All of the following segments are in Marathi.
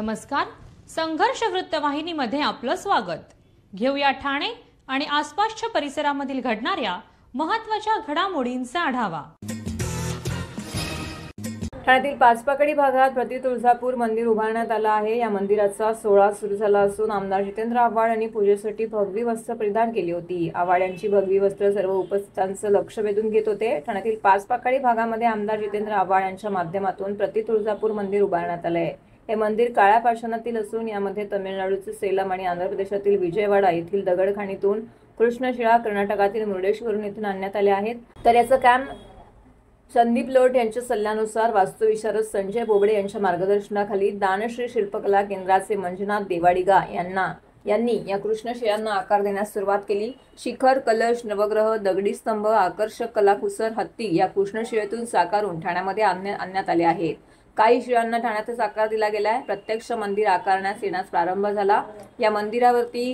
नमस्कार. संघर्ष वृत्तवाहिनीमध्ये आपलं स्वागत. घेऊया ठाणे आणि आसपासच्या परिसरामधील घडणाऱ्या महत्त्वाच्या घडामोडींचा आढावा. ठाण्यातील पाचपाकडी भागात प्रति तुळजापूर मंदिर उभारण्यात आलं आहे. या मंदिराचा सोहळा सुरू झाला असून आमदार जितेंद्र आव्हाड यांनी पूजेसाठी भगवी वस्त्र परिधान केली होती. आव्हाड यांची भगवी वस्त्र सर्व उपस्थितांचं लक्ष वेधून घेत होते. ठाण्यातील पाचपाकडी भागामध्ये आमदार जितेंद्र आव्हाड यांच्या माध्यमातून प्रति तुळजापूर मंदिर उभारण्यात आलं आहे. हे मंदिर काळ्या पाषाणातील असून यामध्ये तमिळनाडूचे सेलम आणि आंध्र प्रदेशातील विजयवाडा येथील दगडखाणीतून कृष्णशिळा, कर्नाटकातील मुर्डेश्वरून येथून आणण्यात आले आहेत. तर याचं काम संदीप लोट यांच्या सल्ल्यानुसार वास्तुविशारद संजय बोबडे यांच्या मार्गदर्शनाखाली दानश्री शिल्पकला केंद्राचे मंजुनाथ देवाडिगा यांनी या कृष्णशिळांना आकार देण्यास सुरुवात केली. शिखर, कलश, नवग्रह, दगडी स्तंभ, आकर्षक कलाकुसर, हत्ती या कृष्णशिळेतून साकारून ठाण्यामध्ये आणण्यात आले आहेत. काही शिळांना ठाण्यातच आकार दिला गेलाय. प्रत्यक्ष मंदिर आकारण्यास येण्यास प्रारंभ झाला. या मंदिरावरती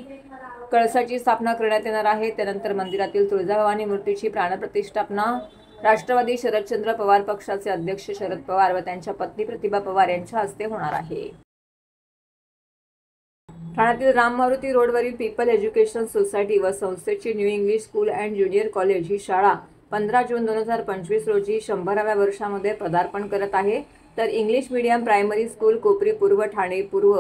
कळसाची स्थापना करण्यात येणार आहे. त्यानंतर मंदिरातील तुळजाभवानी मूर्तीची प्राणप्रतिष्ठापना राष्ट्रवादी शरदचंद्र पवार पक्षाचे अध्यक्ष शरद पवार व त्यांच्या पत्नी प्रतिभा पवार यांच्या हस्ते होणार आहे. ठाण्यातील राम मारुती रोडवरील पीपल एज्युकेशन सोसायटी व संस्थेची new English school and junior college ही शाळा 15 जून 2025 रोजी 100व्या वर्षामध्ये पदार्पण करत आहे. तर इंग्लिश मीडियम प्रायमरी स्कूल कोपरी पूर्व, ठाणे पूर्व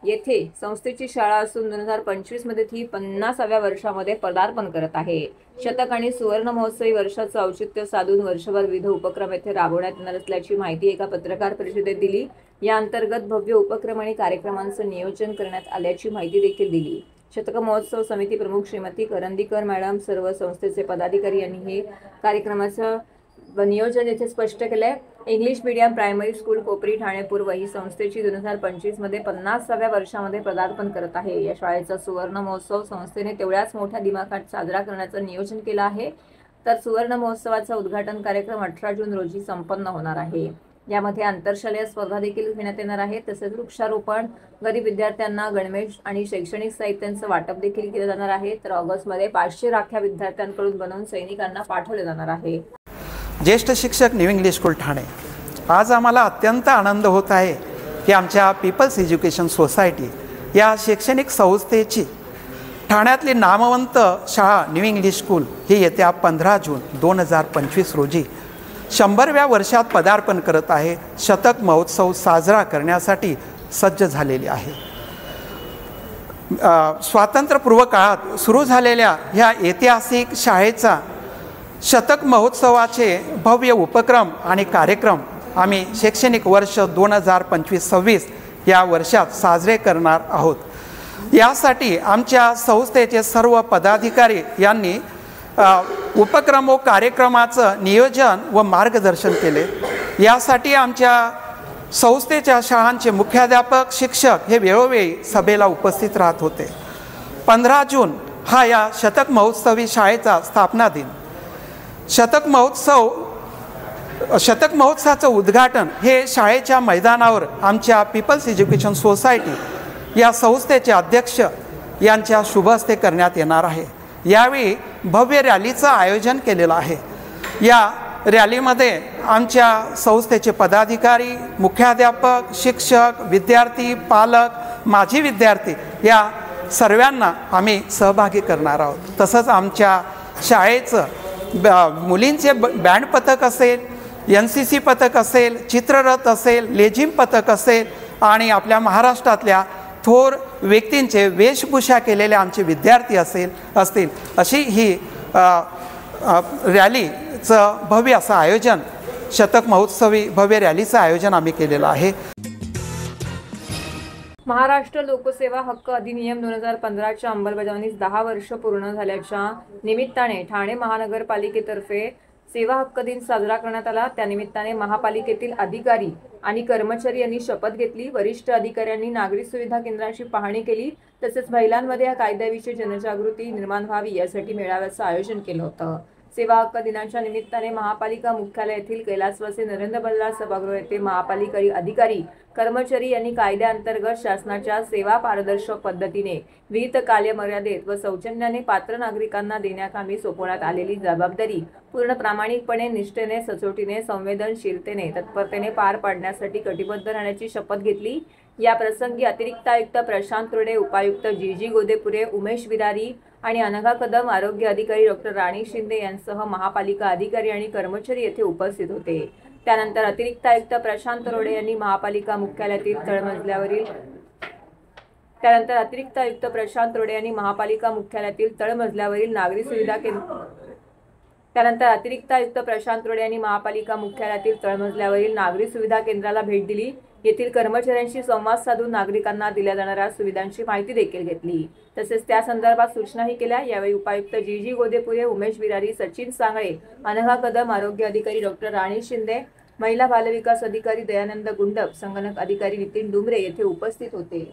येथे संस्थेची शाळा असून 2025 मध्ये ती 50व्या वर्षामध्ये पदार्पण करत आहे. शतक आणि सुवर्ण महोत्सवी वर्षाचं औचित्य साधून वर्षभर विविध उपक्रम येथे राबवण्यात येणार असल्याची माहिती एका पत्रकार परिषदेत दिली. या अंतर्गत भव्य उपक्रम आणि कार्यक्रमांचं नियोजन करण्यात आल्याची माहिती देखील दिली. शतक महोत्सव समिती प्रमुख श्रीमती करंदीकर मॅडम, सर्व संस्थेचे पदाधिकारी यांनी हे कार्यक्रमाचं नियोजन येथे स्पष्ट केलंय. इंग्लिश मीडियम प्रायमरी स्कूल कोपरी, ठाणे पूर्व ही संस्थेची 2025 मध्ये 50व्या वर्षामध्ये पदार्पण करत आहे. या शाळेचा सुवर्ण महोत्सव संस्थेने तेवढ्याच मोठ्या दिमाखात साजरा करण्याचं नियोजन केलं आहे. तर सुवर्ण महोत्सवाचा उद्घाटन कार्यक्रम 18 जून रोजी संपन्न होणार आहे. यामध्ये आंतरशालेय स्पर्धा देखील घेण्यात येणार आहे. तसेच वृक्षारोपण, गरीब विद्यार्थ्यांना गणवेश आणि शैक्षणिक साहित्यांचं वाटप देखील केलं जाणार आहे. तर ऑगस्टमध्ये 500 राख्या विद्यार्थ्यांकडून बनवून सैनिकांना पाठवले जाणार आहे. ज्येष्ठ शिक्षक न्यू इंग्लिश स्कूल ठाणे, आज आम्हाला अत्यंत आनंद होत आहे की आमच्या पीपल्स एज्युकेशन सोसायटी या शैक्षणिक संस्थेची ठाण्यातली नामवंत शाळा न्यू इंग्लिश स्कूल ही येत्या 15 जून 2025 रोजी 100व्या वर्षात पदार्पण करत आहे. शतक महोत्सव साजरा करण्यासाठी सज्ज झालेली आहे. स्वातंत्र्यपूर्व काळात सुरू झालेल्या ह्या ऐतिहासिक शाळेचा शतक महोत्सवाचे भव्य उपक्रम आणि कार्यक्रम आम्ही शैक्षणिक वर्ष 2025-26 या वर्षात साजरे करणार आहोत. यासाठी आमच्या संस्थेचे सर्व पदाधिकारी यांनी उपक्रम व कार्यक्रमाचं नियोजन व मार्गदर्शन केले. यासाठी आमच्या संस्थेच्या शाळांचे मुख्याध्यापक, शिक्षक हे वेळोवेळी सभेला उपस्थित राहत होते. 15 जून हा या शतक महोत्सवी शाळेचा स्थापना दिन. शतक महोत्सवाचं उद्घाटन हे शाळेच्या मैदानावर आमच्या पीपल्स एज्युकेशन सोसायटी या संस्थेचे अध्यक्ष यांच्या शुभ हस्ते करण्यात येणार आहे. यावेळी भव्य रॅलीचं आयोजन केलेलं आहे. या रॅलीमध्ये आमच्या संस्थेचे पदाधिकारी, मुख्याध्यापक, शिक्षक, विद्यार्थी, पालक, माजी विद्यार्थी या सर्वांना आम्ही सहभागी करणार आहोत. तसंच आमच्या शाळेचं मुलींचे बँड पथक असेल, NCC पथक असेल, चित्ररथ असेल, लेझिम पथक असेल आणि आपल्या महाराष्ट्रातल्या थोर व्यक्तींचे वेशभूषा केलेले आमचे विद्यार्थी असतील अशी ही रॅलीचं भव्य असं आयोजन, शतक महोत्सवी भव्य रॅलीचं आयोजन आम्ही केलेलं आहे. महाराष्ट्र लोकसेवा हक्क अधिनियम 2015च्या अंमलबजावणीस 10 वर्ष पूर्ण झाल्याच्या निमित्ताने ठाणे महानगरपालिकेतर्फे सेवा हक्क दिन साजरा करण्यात आला. त्यानिमित्ताने महापालिकेतील अधिकारी आणि कर्मचारी यांनी शपथ घेतली. वरिष्ठ अधिकाऱ्यांनी नागरी सुविधा केंद्राची पाहणी केली. तसेच महिलांमध्ये या कायद्याविषयी जनजागृती निर्माण व्हावी यासाठी मेळाव्याचं आयोजन केलं होतं. सेवा हक्क दिनाच्या निमित्ताने महापालिका मुख्यालय येथील कैलासवासी नरेंद्र बल्लाळ सभागृह येथे महापालिका अधिकारी, कर्मचारी यांनी कायद्याअंतर्गत शासनाच्या सेवा पारदर्शक पद्धतीने, विहित कालमर्यादेत व सौजन्याने पात्र नागरिकांना देण्याकामी सोपवण्यात आलेली जबाबदारी पूर्ण प्रामाणिकपणे, निष्ठेने, सचोटीने, संवेदनशीलतेने, तत्परतेने पार पाडण्यासाठी कटिबद्ध राहण्याची शपथ घेतली. या प्रसंगी अतिरिक्त आयुक्त प्रशांत रोडे, उपायुक्त जी गोदेपुरे, उमेश विरारी आणि अनघा कदम, आरोग्य अधिकारी डॉक्टर राणी शिंदे यांसह महापालिका अधिकारी आणि कर्मचारी येथे उपस्थित होते। त्यानंतर अतिरिक्त आयुक्त प्रशांत रोडे यांनी महापालिका मुख्यालयातील तळमजल्यावरील नागरी सुविधा केंद्राला भेट दिली। येथील कर्मचाऱ्यांशी संवाद साधून नागरिकांना दिल्या जाणाऱ्या सुविधांची माहिती देखील घेतली। तसेच त्या संदर्भात सूचनाही केल्या। यावेळी उपायुक्त जी गोदेपुरे, उमेश विरारी, सचिन सांगळे, अनघा कदम, आरोग्य अधिकारी डॉक्टर राणी शिंदे, महिला बालविकास अधिकारी दयानंद गुंडप, संगणक अधिकारी नितीन डुमरे येथे उपस्थित होते।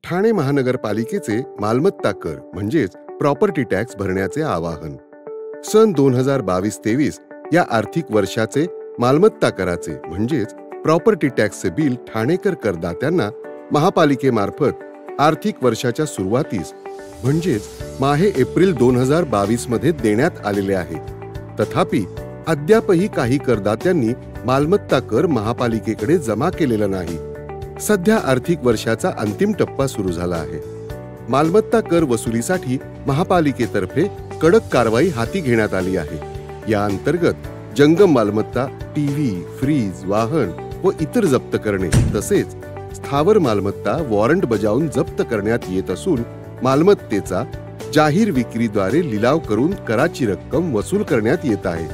ठाणे महानगरपालिकेचे मालमत्ता कर म्हणजेच प्रॉपर्टी टॅक्स भरण्याचे आवाहन। सन 2022-23 या आर्थिक वर्षाचे मालमत्ता कराचे म्हणजेच प्रॉपर्टी टॅक्सचे बिल ठाणेकर करदात्यांना महापालिकेमार्फत आर्थिक वर्षाच्या सुरुवातीस म्हणजेच माहे एप्रिल 2022 मध्ये देण्यात आलेले आहे। तथापि अद्यापही काही करदात्यांनी मालमत्ता कर महापालिकेकडे जमा केलेला नाही। सध्या आर्थिक वर्षाचा अंतिम टप्पा सुरू झाला आहे। मालमत्ता कर वसुलीसाठी महापालिकेतर्फे कडक कारवाई हाती घेण्यात आली आहे। या अंतर्गत जंगम मालमत्ता, टीव्ही, फ्रीज, वाहन व इतर जप्त करणे तसेच स्थावर मालमत्ता वॉरंट बजावून जप्त करण्यात येत असून मालमत्तेचा जाहीर विक्रीद्वारे लिलाव करून कराची रक्कम वसूल करण्यात येत आहे।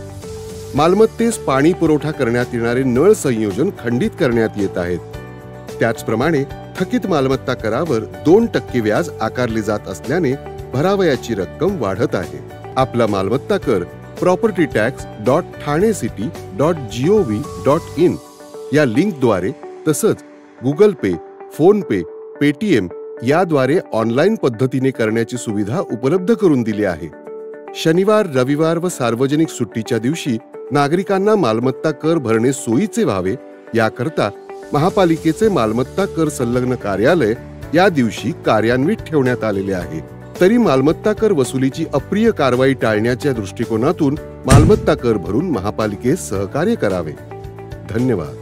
मालमत्तेस पाणी पुरवठा करण्यात येणारे नळ संयोजन खंडित करण्यात येत आहेत। त्याचप्रमाणे थकीत मालमत्ता करावर 2% व्याज आकारले जात असल्याने भरावयाची रक्कम वाढत आहे। आपला मालमत्ता कर propertytax.thanecity.gov.in या लिंकद्वारे तसंच गुगल पे, फोन पे, पेटीएम याद्वारे ऑनलाईन पद्धतीने करण्याची सुविधा उपलब्ध करून दिली आहे। शनिवार, रविवार व सार्वजनिक सुट्टीच्या दिवशी नागरिकांना मालमत्ता कर भरणे सोयीचे व्हावे याकरता महापालिकेचे मालमत्ता कर संलग्न कार्यालय या दिवशी कार्यान्वित ठेवण्यात आलेले आहे। तरी मालमत्ता कर वसुलीची अप्रिय कारवाई टाळण्याच्या दृष्टिकोनातून मालमत्ता कर भरून महापालिकेस सहकार्य करावे। धन्यवाद।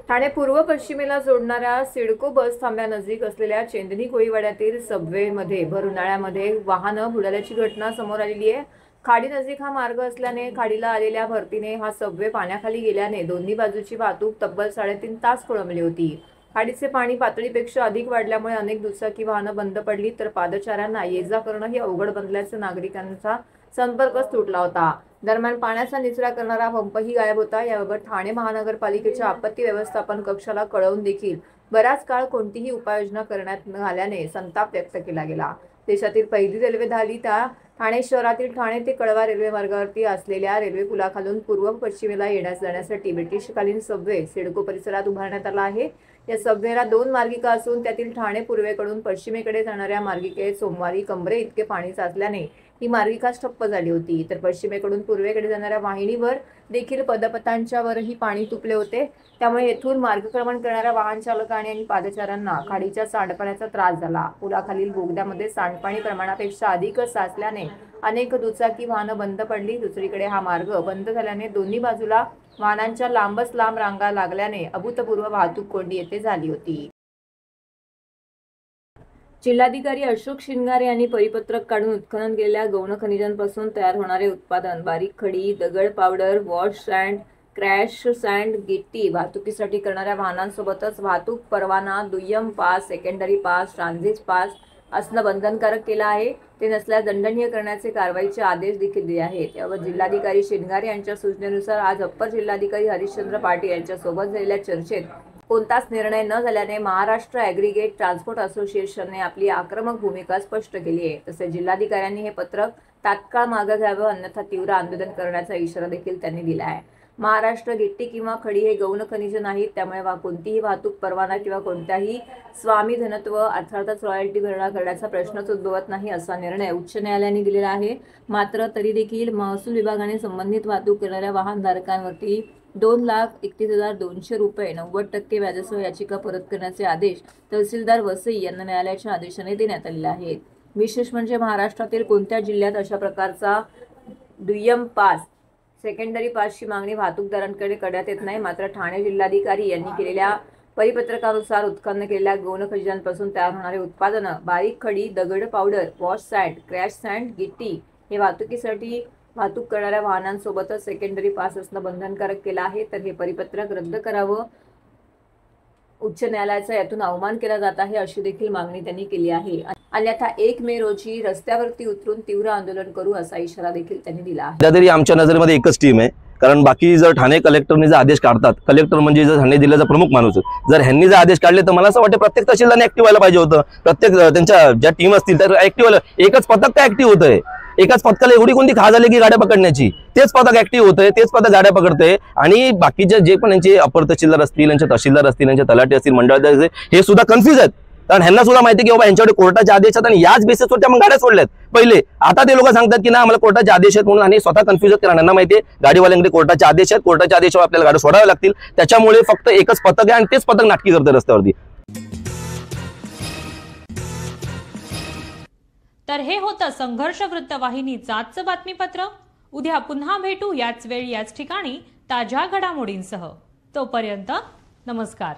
ठाणे पूर्व पश्चिमेला जोडणाऱ्या सिडको बस थांब्यानजीक असलेल्या चेंदणी कोळीवाड्यातील सबवेमध्ये भर उन्हाळ्यामध्ये वाहनं बुडाल्याची घटना समोर आलेली आहे। खाडी नजीक हा मार्ग असल्याने खाडीला आलेल्या भरतीने हा सबवे पाण्याखाली गेल्याने दोन्ही बाजूची वाहतूक तब्बल 3.5 तास खोळंबली होती। खाडीचे पाणी पातळीपेक्षा अधिक वाढल्यामुळे अनेक दुचाकी वाहनं बंद पडली तर पादचाऱ्यांना ये-जा करणंही अवघड बनल्याचे नागरिकांचा संपर्कच तुटला होता। दरम्यान पाण्याचा निचरा करणारा पंपही गायब होता। याबाबत ठाणे महानगरपालिकेच्या आपत्ती व्यवस्थापन कक्षाला कळवून देखील बराच काळ कोणतीही उपाययोजना करण्यात न आल्याने संताप व्यक्त केला गेला। देशातील पहिली रेल्वे धाली त्या ठाणे शहरातील ठाणे ते कळवा रेल्वे मार्गावरती असलेल्या रेल्वे पुलाखालून पूर्व पश्चिमेला जाण्यासाठी ब्रिटिशकालीन सबवे सिडको परिसरात उभारण्यात आला आहे। या सबवेला 2 मार्गिका असून त्यातील ठाणे पूर्वेकडून पश्चिमेकडे जाणाऱ्या मार्गिकेत सोमवारी कमरे इतके पाणी साचल्याने ही मार्गिका ठप्प झाली होती। तर पश्चिमेकडून पूर्वेकडे जाणाऱ्या वाहिनीवर देखील पदपथांच्या वरही पाणी तुंबले होते। त्यामुळे येथून मार्गक्रमण करणाऱ्या वाहन चालकांनी आणि पादचाऱ्यांना खाडीच्या सांडपाण्याचा त्रास झाला। पुलाखालील बोगद्यामध्ये सांडपाणी प्रमाणापेक्षा अधिकच साचल्याने अनेक दुचाकी वाहनं बंद पडली। दुसरीकडे हा मार्ग बंद झाल्याने दोन्ही बाजूला वाहनांच्या लांबच लांब रांगा लागल्याने अभूतपूर्व वाहतूक कोंडी येथे झाली होती। जिल्हाधिकारी अशोक शिंगारे यांनी परिपत्रक काढून उत्खनन केलेल्या गौण खनिजांपासून तयार होणारे उत्पादन, बारीक खडी, दगड powder, wash sand, crush sand, गिट्टी वाहतुकीसाठी करणाऱ्या वाहनांसोबतच वाहतूक परवाना, दुय्यम pass, secondary pass, transit pass असणं बंधनकारक केलं आहे। ते नसल्यास दंडनीय करण्याचे कारवाईचे आदेश देखील दिले आहेत। यावर जिल्हाधिकारी शिंगारे यांच्या सूचनेनुसार आज अप्पर जिल्हाधिकारी हरिश्चंद्र पाटील यांच्यासोबत झालेल्या चर्चेत कोणताच निर्णय न झाल्याने महाराष्ट्र ॲग्रिगेट ट्रान्सपोर्ट असोसिएशनने आपली आक्रमक भूमिका स्पष्ट केली आहे। तसेच जिल्हाधिकाऱ्यांनी हे पत्रक तात्काळ मागे घ्यावं अन्यथा तीव्र आंदोलन करण्याचा इशारा देखील त्यांनी दिला आहे। महाराष्ट्र गिट्टी किंवा खडी हे गौण खनिज नाहीत, त्यामुळे कोणतीही वाहतूक परवाना किंवा कोणत्याही स्वामीधनत्व अर्थातच रॉयल्टी भरणा करण्याचा प्रश्नच उद्भवत नाही असा निर्णय उच्च न्यायालयाने दिलेला आहे। मात्र तरी देखील महसूल विभागाने संबंधित वाहतूक करणाऱ्या वाहनधारकांवरती 2,31,200 रुपये 90% व्याजासह याचिका परत करण्याचे आदेश तहसीलदार वसई यांना न्यायालयाच्या आदेशाने देण्यात आलेले आहेत। विशेष म्हणजे महाराष्ट्रातील कोणत्या जिल्ह्यात अशा प्रकारचा दुय्यम पास सेकंडरी पासची मागणी वाहतूकदारांकडे करण्यात येत नाही. मात्र ठाणे जिल्हाधिकारी यांनी केलेल्या परिपत्रकानुसार उत्पन्न केलेल्या गौण खनिजांपासून तयार होणारे उत्पादनं, बारीक खडी, दगड powder, wash sand, crush sand, गिट्टी हे वाहतुकीसाठी वाहतूक करणाऱ्या वाहनांसोबतच सेकंडरी पास असणं बंधनकारक केलं आहे. तर हे परिपत्रक रद्द करावं. उच्च न्यायालयाचा यातून अवमान केला जात आहे अशी देखील मागणी त्यांनी केली आहे. अन्यथा 1 मे रोजी रस्त्यावरती उतरून तीव्र आंदोलन करू असा इशारा देखील त्यांनी दिला आहे. सध्या तरी आमच्या नजरेमध्ये एकच टीम आहे, कारण बाकी जर ठाणे कलेक्टरने जर आदेश काढतात, कलेक्टर म्हणजे जर ठाणे जिल्ह्याचा प्रमुख माणूस आहे, जर ह्यांनी जर आदेश काढले तर मला असं वाटतं प्रत्येक तहसीलदारने ऍक्टिव्ह व्हायला पाहिजे होतं. प्रत्येक त्यांच्या ज्या टीम असतील तर ऍक्टिव्ह व्हायला. एकच पथक काय ऍक्टिव्ह होतंय? एकाच पथकाला एवढी कोणती खा झाली की गाड्या पकडण्याची? तेच पथक ऍक्टिव्ह होतंय, तेच पथक गाड्या पकडतंय. आणि बाकीचे जे पण यांचे अपर तहसीलदार असतील, यांचे तहसीलदार असतील, यांचे तलाठी असतील, मंडळाध्यक्ष असतील, हे सुद्धा कन्फ्युज आहेत. कारण ह्यांना सुद्धा माहिती की बाबा यांच्याकडे कोर्टाचे आदेश आहेत आणि याच बेसिसवर त्या मग गाड्या सोडल्यात पहिले. आता ते लोक सांगतात की ना आम्हाला कोर्टाचे आदेश आहेत म्हणून, आणि स्वतः कन्फ्युज आहेत. कारण यांना माहिती आहे गाडीवाल्यांकडे कोर्टाचे आदेश आहेत, कोर्टाच्या आदेशावर आपल्याला गाड्या सोडाव्या लागतील. त्याच्यामुळे फक्त एकच पथक आहे आणि तेच पथक नाटकी करते रस्त्यावरती. तर हे होतं संघर्ष वृत्तवाहिनीचं आजचं बातमीपत्र. उद्या पुन्हा भेटू याच वेळी याच ठिकाणी ताज्या घडामोडींसह. तोपर्यंत नमस्कार.